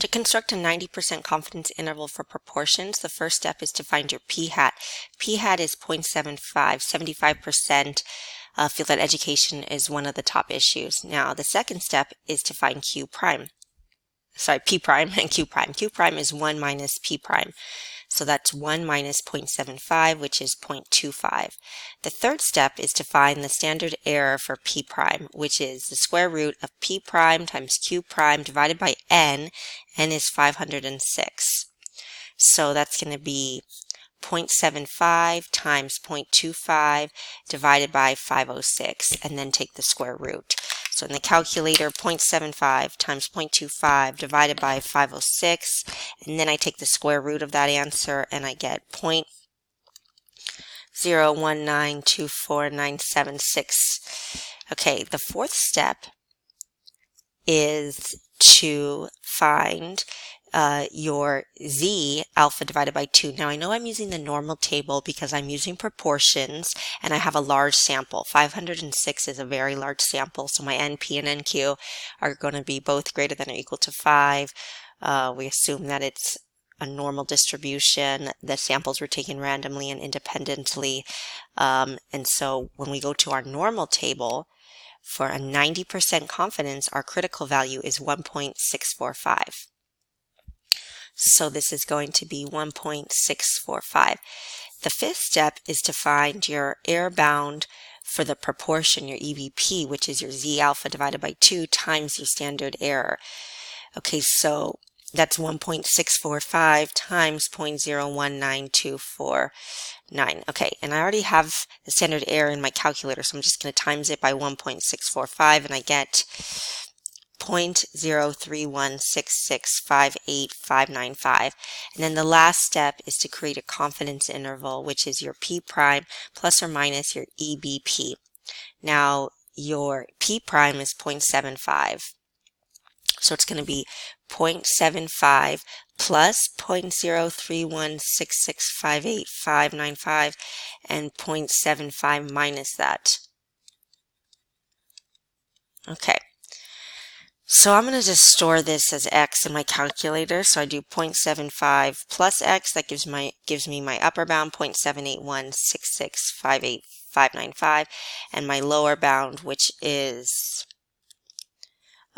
To construct a 90% confidence interval for proportions, the first step is to find your p-hat. P-hat is 0.75. 75% feel that education is one of the top issues. Now, the second step is to find Q prime. Sorry, P prime and Q prime. Q prime is 1 minus P prime. So that's 1 minus 0.75, which is 0.25. The third step is to find the standard error for P prime, which is the square root of P prime times Q prime divided by N. N is 506. So that's going to be 0.75 times 0.25 divided by 506, and then take the square root. So in the calculator, 0.75 times 0.25 divided by 506, and then I take the square root of that answer, and I get 0.0192497.6. Okay, the fourth step is to find your z alpha divided by 2. Now I know I'm using the normal table because I'm using proportions and I have a large sample. 506 is a very large sample, so my NP and NQ are going to be both greater than or equal to 5. We assume that it's a normal distribution. The samples were taken randomly and independently. And so when we go to our normal table, for a 90% confidence, our critical value is 1.645. So this is going to be 1.645. The fifth step is to find your error bound for the proportion, your EBP, which is your Z alpha divided by 2 times your standard error. Okay, so that's 1.645 times 0.019249. Okay, and I already have the standard error in my calculator, so I'm just going to times it by 1.645, and I get 0.0316658,595. And then the last step is to create a confidence interval, which is your P prime plus or minus your EBP. Now, your P prime is 0.75. So it's going to be 0.75 plus 0.0316658,595 and 0.75 minus that. Okay. So I'm going to just store this as x in my calculator. So I do 0.75 plus x, that gives me my upper bound 0.7816658595, and my lower bound, which is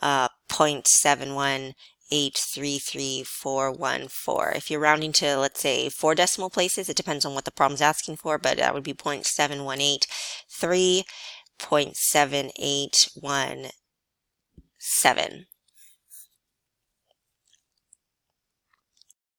0.71833,414. If you're rounding to, let's say, 4 decimal places, it depends on what the problem's asking for, but that would be 0.7183, 0.7817.